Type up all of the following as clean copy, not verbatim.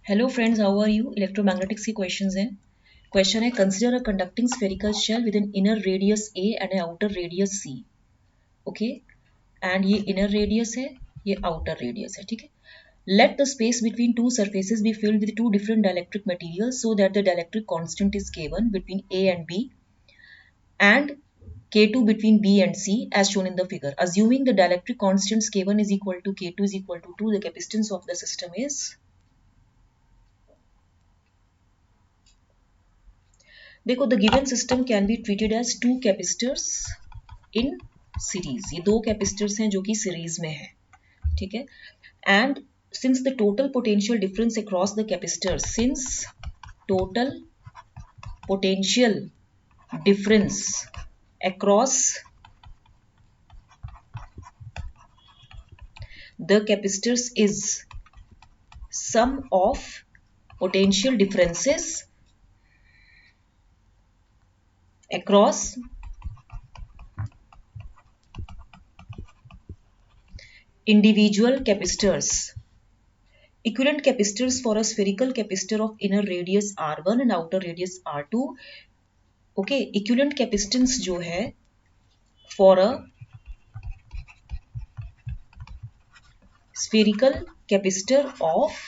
Hello friends, how are you. Electromagnetics के questions हैं। Question है, consider a conducting spherical shell with an inner radius A and a outer radius C. Okay, and ये inner radius है, ये outer radius है। ठीक है। Let the space between two surfaces be filled with two different dielectric materials so that the dielectric constant is K1 between A and B and K2 between B and C as shown in the figure. Assuming the dielectric constants K1 is equal to K2 is equal to 2, the capacitance of the system is। देखो, the given system can be treated as two capacitors in series. ये दो capacitors हैं जो कि series में है। ठीक है। And since the total potential difference across the capacitors, since total potential difference across the capacitors is sum of potential differences across individual capacitors. Equivalent capacitors for a spherical capacitor of inner radius R1 and outer radius R2. Okay, equivalent capacitance जो है for a spherical capacitor of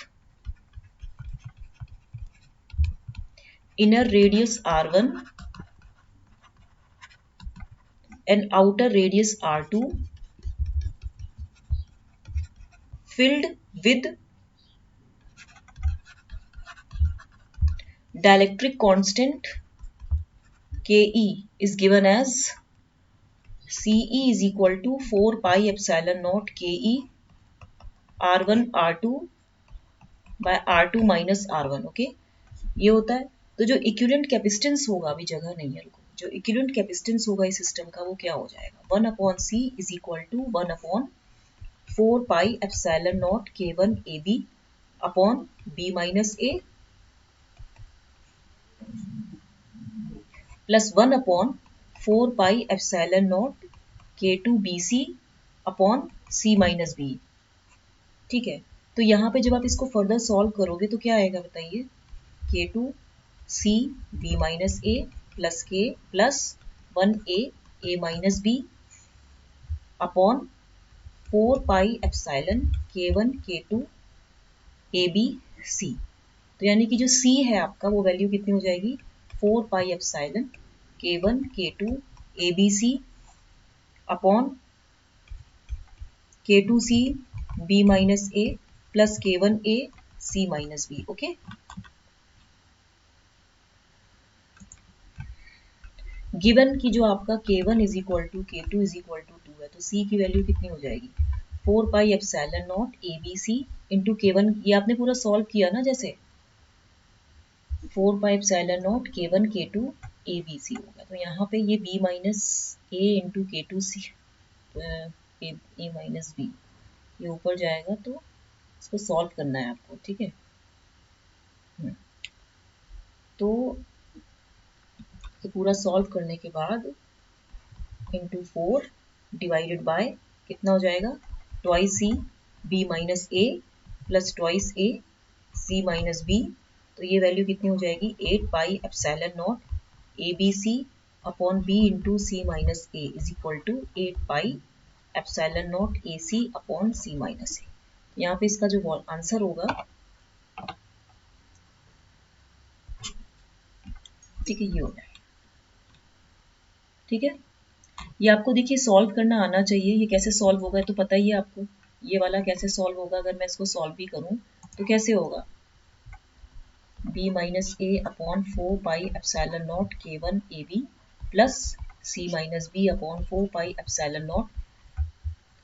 inner radius R1 and outer radius R2 filled with dielectric constant Ke is given as Ce is equal to 4 pi epsilon naught Ke R1 R2 by R2 minus R1। Okay, ये होता है। तो जो equivalent capacitance होगा, अभी जगह नहीं है, रुको, जो इक्विवेलेंट कैपेसिटेंस होगा इस सिस्टम का वो क्या हो जाएगा, 1 upon C is equal to 1 upon 4 pi epsilon naught K1 AB upon B minus A plus 1 upon 4 pi epsilon naught K2 BC upon C minus B। ठीक है। तो यहाँ पे जब आप इसको फर्दर सॉल्व करोगे तो क्या आएगा बताइए, K2 C B minus A plus K plus 1A A minus B upon 4 pi epsilon K1 K2 AB C। तो यानी कि जो C है आपका वो वैल्यू कितनी हो जाएगी, 4 pi epsilon K1 K2 ABC upon K2C B minus A plus K1A C minus B। Okay, given की जो आपका K1 is equal to K2 is equal to 2 है, तो C की वैल्यू कितनी हो जाएगी, 4 pi epsilon not ABC into K1। ये आपने पूरा सॉल्व किया ना, जैसे 4 pi epsilon naught K1 K2 ABC होगा। तो यहाँ पे ये B minus A into K2C A minus B ये ऊपर जाएगा, तो इसको सॉल्व करना है आपको। ठीक है। तो पूरा सॉल्व करने के बाद इंटू 4 डिवाइडेड बाय कितना हो जाएगा, twice C B minus A plus twice A C minus B. तो ये वैल्यू कितनी हो जाएगी, 8 pi epsilon naught A B C upon B into C minus A is equal to 8 pi epsilon naught A C upon C minus A. यहाँ पे इसका जो answer होगा, ठीक है, ये हो जाएगा। ठीक है, ये आपको देखिए सॉल्व करना आना चाहिए। ये कैसे सॉल्व होगा तो पता ही है आपको, ये वाला कैसे सॉल्व होगा। अगर मैं इसको सॉल्व भी करूं तो कैसे होगा, b minus A upon 4 pi epsilon naught K1 AB plus c minus B upon 4 pi epsilon naught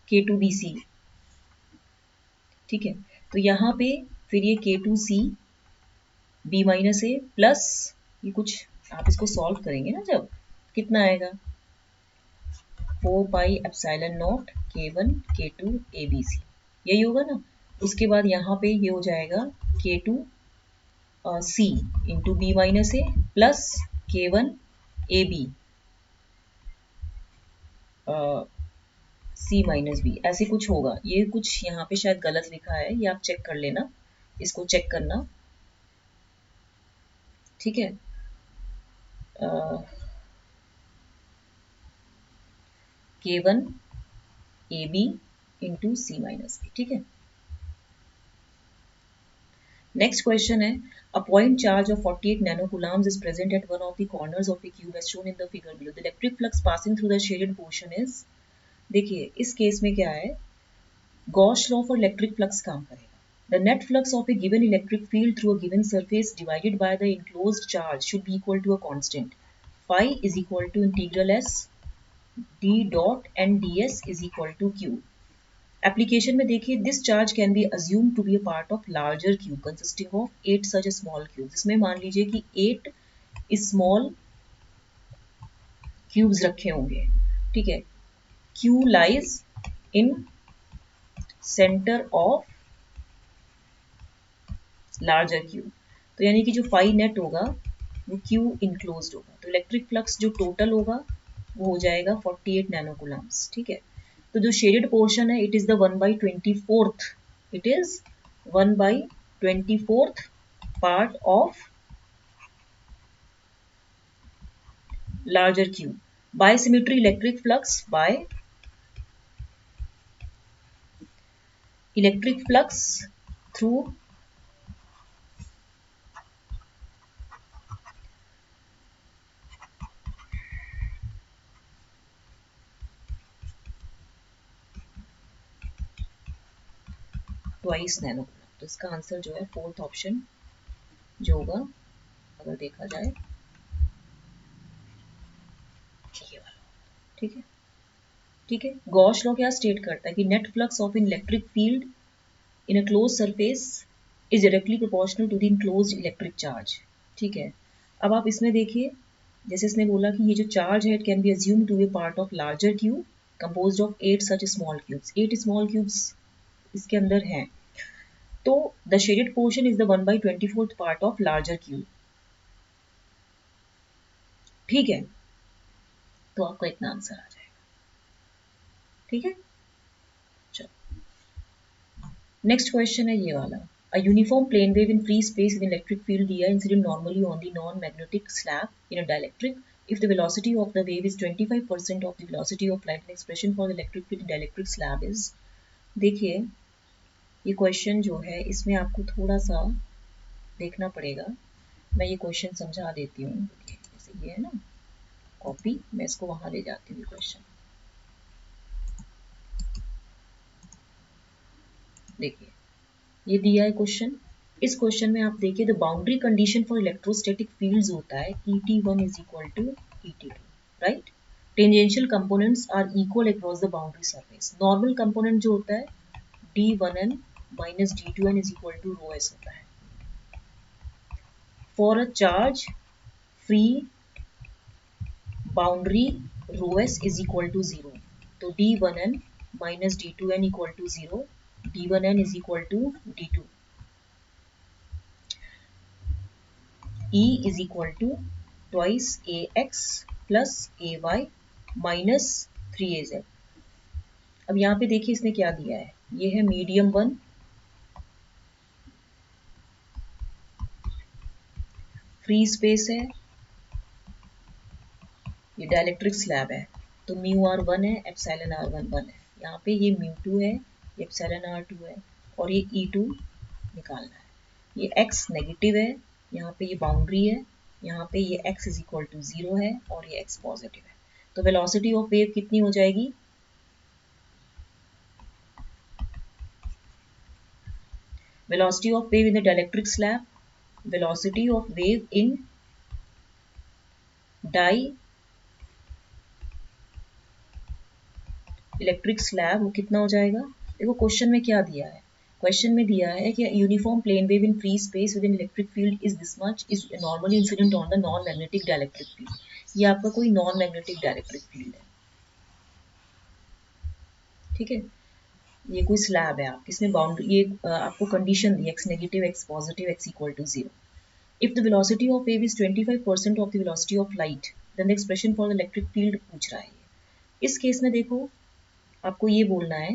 K2 BC। ठीक है। तो यहाँ पे फिर ये K2C b minus A plus ये कुछ, आप इसको सॉल्व करेंगे ना जब, कितना आएगा, 4 pi epsilon naught K1 K2 ABC, यही होगा ना। उसके बाद यहाँ पे ये हो जाएगा K2 C into B minus A plus K1 AB C minus B, ऐसे कुछ होगा। ये कुछ यहाँ पे शायद गलत लिखा है, ये आप चेक कर लेना, इसको चेक करना। ठीक है, K1 AB into C minus B. ठीक है, नेक्स्ट क्वेश्चन है, a point charge of 48 nanocoulombs is present at one of the corners of a cube as shown in the figure below. The electric flux passing through the shaded portion is, देखिए इस case में क्या है, Gauss law for electric flux काम करेगा। The net flux of a given electric field through a given surface divided by the enclosed charge should be equal to a constant. Phi is equal to integral s d dot and ds is equal to q. Application में देखिए, this charge can be assume to be a part of larger cube consisting of 8 such small cube. इसमें मान लीजिए कि 8 small cubes रखे होंगे। ठीक है, Q lies in centre of larger cube, तो यानी कि जो फाई नेट होगा वो क्यू इनक्लोज्ड होगा। तो इलेक्ट्रिक फ्लक्स जो टोटल होगा वो हो जाएगा 48 नैनोकूलम्स। ठीक है, तो जो शेडेड पोर्शन है it is the 1/24, it is 1/24 part of larger cube. By symmetry, electric flux through twice nanocoulomb। तो इसका आंसर जो है फोर्थ ऑप्शन जो होगा, अगर देखा जाए ये वाला। ठीक है, ठीक है, गॉस लॉ क्या स्टेट करता है कि net flux of in electric field in a close surface is directly proportional to the enclosed electric charge. ठीक है, अब आप इसमें देखिए, जैसे इसने बोला कि ये जो चार्ज है it can be assume to be part of larger cube composed of 8 such small cubes. 8 small cubes इसके अंदर हैं, तो the shaded portion is the 1/24 part of larger cube. ठीक है, तो आपका इतना आंसर आ जाएगा। ठीक है, चलो नेक्स्ट क्वेश्चन है ये वाला, a uniform plane wave in free space with electric field dI incident normally on the non-magnetic slab in a dielectric if the velocity of the wave is 25% of the velocity of light. An expression for the electric field in dielectric slab is, देखिए ये question जो है इसमें आपको थोड़ा सा देखना पड़ेगा। मैं ये क्वेश्चन समझा देती हूँ। जैसे ये है ना कॉपी, मैं इसको वहां ले जाती हूँ। क्वेश्चन देखिए, ये दिया है क्वेश्चन। इस क्वेश्चन में आप देखिए, the boundary condition for electrostatic fields होता है ET1 is equal to ET2, right. Tangential components are equal across the boundary surface. Normal component जो होता है D1n minus D2n is equal to rho S होता है। For a charge free boundary rho S is equal to 0, तो D1n minus D2n equal to 0, D1n is equal to D2। E is equal to twice AX plus AY minus 3AZ। अब यहाँ पे देखिए इसने क्या दिया है, ये है मीडियम 1, फ्री स्पेस है, ये डाइलेक्ट्रिक स्लैब है, तो म्यू आर 1 है, एप्सिलॉन आर 1 है। यहाँ पे ये म्यू 2 है, ये एप्सिलॉन आर 2 है, और ये E2 निकालना है। ये X नेगेटिव है, यहाँ पे ये बाउंड्री है, यहाँ पे ये X इज इक्वल टू 0 है और ये X पॉजिटिव है। तो वेलोसिटी ऑफ वेव कितनी हो जाएगी, velocity of wave in the dielectric slab, velocity of wave in dielectric slab वो कितना हो जाएगा। देखो क्वेश्चन में क्या दिया है, क्वेश्चन में दिया है कि uniform plane wave in free space with in electric field is this much is normally incident on the non magnetic dielectric field. ये आपका कोई नॉन मैग्नेटिक डाइलेक्ट्रिक फील्ड है। ठीक है, ये कोई स्लैब है, आप इसमें बाउंड्री, ये आपको कंडीशन दी x negative x positive x equal to 0। If the velocity of wave is 25% of the velocity of light, then the expression for the electric field पूछ रहा है। इस केस में देखो आपको ये बोलना है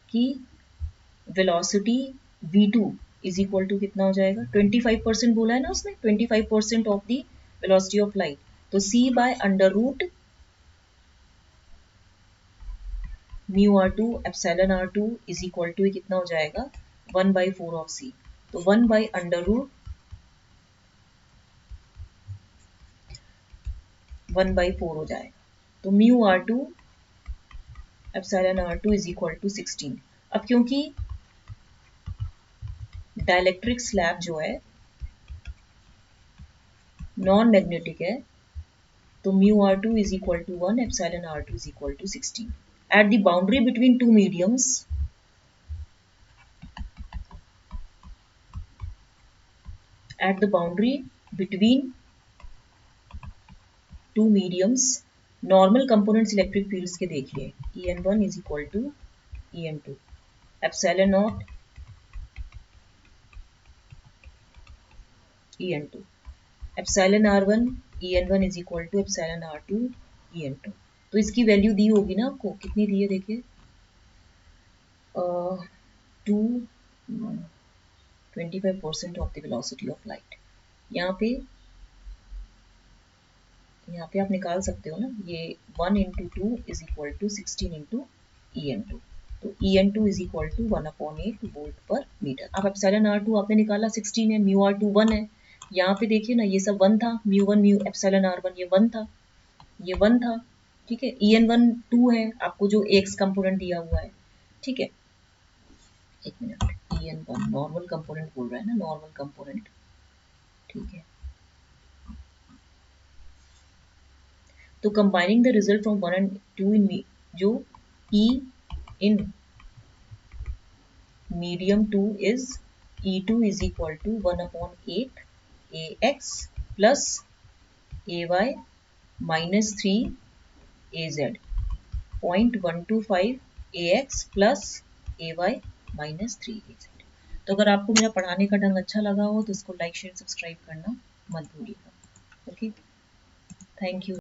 कि velocity v2 is equal to कितना हो जाएगा, 25% बोला है ना उसने, 25% of the velocity of light, तो c by under root mu R two epsilon R two is equal to कितना हो जाएगा 1/4 ऑफ c, तो 1/4 हो जाएगा, तो mu R two epsilon R two is equal to 16। अब क्योंकि डाइलेक्ट्रिक स्लैब जो है नॉन मैग्नेटिक है, तो mu R two is equal to 1, epsilon R two is equal to 16। At the boundary between two mediums, at the boundary between two mediums, normal components electric fields के देखिए En1 is equal to En2, epsilon naught En2, epsilon R1 En1 is equal to epsilon R2 En2। तो इसकी value दी होगी ना आपको, कितनी दी है देखिए, 25% of the velocity of light. यहाँ पे आप निकाल सकते हो ना, ये 1 into 2 is equal to 16 into En2, तो En2 is equal to 1/8 volt per metre. अब एप्सिलॉन R2 आपने निकाला 16 है, म्यू R2 1 है, यहाँ पे देखिए ना ये सब 1 था, म्यू 1 म्यू एप्सिलॉन R1 ये 1 था, ये 1 था, ठीक है। En1 2 है, आपको जो एक्स कंपोनेंट दिया हुआ है, ठीक है। एक मिनट, En1 नॉर्मल कंपोनेंट बोल रहा है ना, नॉर्मल कंपोनेंट, ठीक है। तो combining the result from 1 and 2 इन जो E in medium 2 is E2 is equal to 1/8 AX plus AY minus 3 AZ, 0.125 AX plus AY minus 3 AZ। तो अगर आपको मेरा पढ़ाने का ढंग अच्छा लगा हो तो इसको लाइक शेयर सब्सक्राइब करना मत भूलिएगा। Okay, thank you.